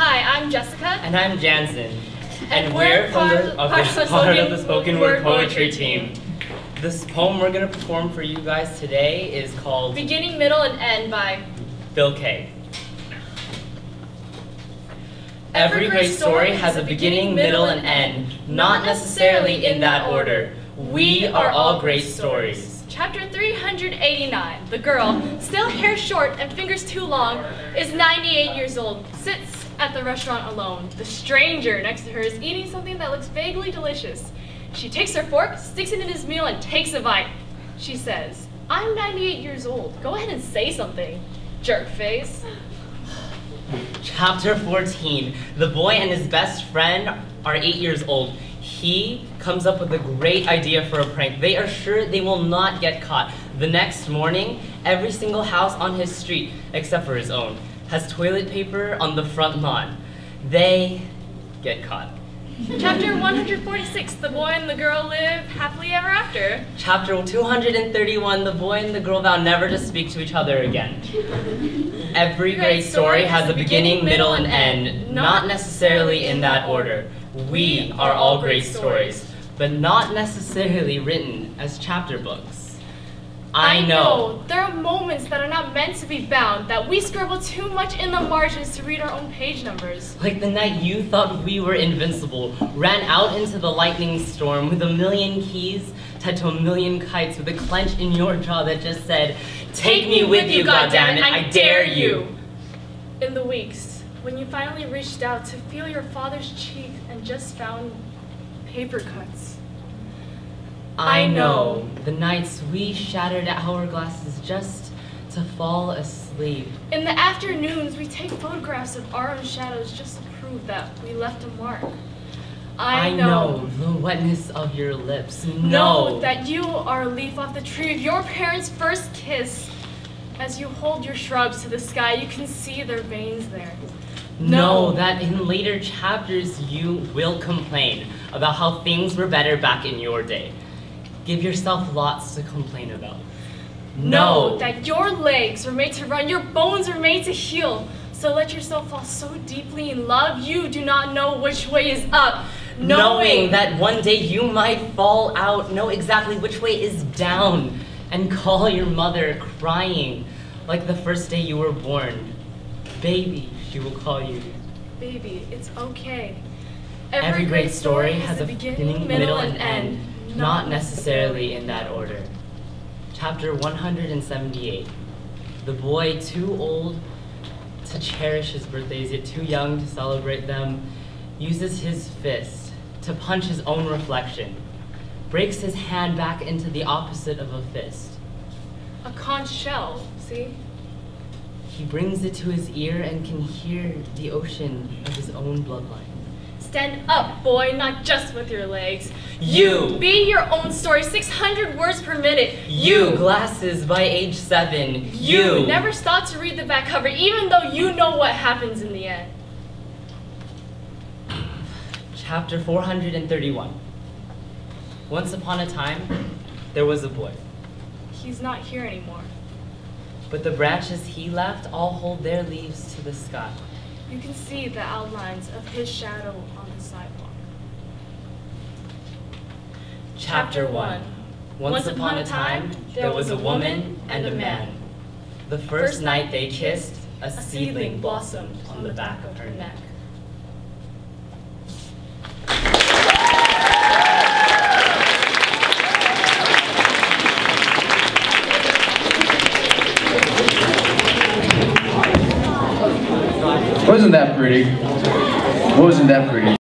Hi, I'm Jessica. And I'm Jansen. And we're part of the spoken spoken word poetry team. This poem we're going to perform for you guys today is called Beginning, Middle, and End by Kaye. Every great story has a beginning, middle, and end, not necessarily in that order. We are all great stories. Chapter 389. The girl, still hair short and fingers too long, is 98 years old, sits at the restaurant alone. The stranger next to her is eating something that looks vaguely delicious. She takes her fork, sticks it in his meal, and takes a bite. She says, "I'm 98 years old. Go ahead and say something, jerk face." Chapter 14. The boy and his best friend are 8 years old. He comes up with a great idea for a prank. They are sure they will not get caught. The next morning, every single house on his street, except for his own, has toilet paper on the front lawn. They get caught. Chapter 146. The boy and the girl live happily ever after. Chapter 231. The boy and the girl vow never to speak to each other again. Every great story has a beginning, middle, and end, not necessarily in that order. We are all great stories, but not necessarily written as chapter books. I know. There are moments that are not meant to be bound, that we scribble too much in the margins to read our own page numbers. Like the night you thought we were invincible, ran out into the lightning storm with a million keys tied to a million kites with a clench in your jaw that just said, "Take me with you, goddammit, I dare you." In the weeks, when you finally reached out to feel your father's cheek and just found paper cuts. I know. The nights we shattered hourglasses just to fall asleep. In the afternoons, we take photographs of our own shadows just to prove that we left a mark. I know the wetness of your lips. Know that you are a leaf off the tree of your parents' first kiss. As you hold your shrubs to the sky, you can see their veins there. Know that in later chapters you will complain about how things were better back in your day. Give yourself lots to complain about. Know that your legs were made to run, your bones are made to heal. So let yourself fall so deeply in love, you do not know which way is up. Knowing that one day you might fall out, know exactly which way is down, and call your mother crying like the first day you were born. Baby, she will call you. Baby, it's okay. Every great story has a beginning, middle, and end, not necessarily in that order. Chapter 178. The boy too old to cherish his birthdays, yet too young to celebrate them, uses his fist to punch his own reflection, breaks his hand back into the opposite of a fist. A conch shell, see? He brings it to his ear and can hear the ocean of his own bloodline. Stand up, boy, not just with your legs. You! Be your own story, 600 words per minute. You! Glasses by age 7. You! Never stop to read the back cover, even though you know what happens in the end. Chapter 431. Once upon a time, there was a boy. He's not here anymore. But the branches he left all hold their leaves to the sky. You can see the outlines of his shadow on the sidewalk. Chapter 1. Once upon a time, there was a woman and a man. The first night they kissed, a seedling blossomed on the back of her neck. Wasn't that pretty? Wasn't that pretty?